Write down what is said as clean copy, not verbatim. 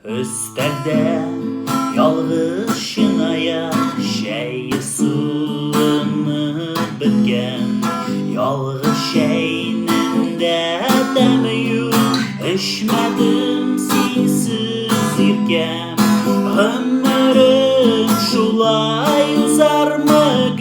Österde yalğız şınaya sığınıp bitken yalğız şeyinin de demi yok. İçmedim sensiz yirkem ömrüm şulay uzar mı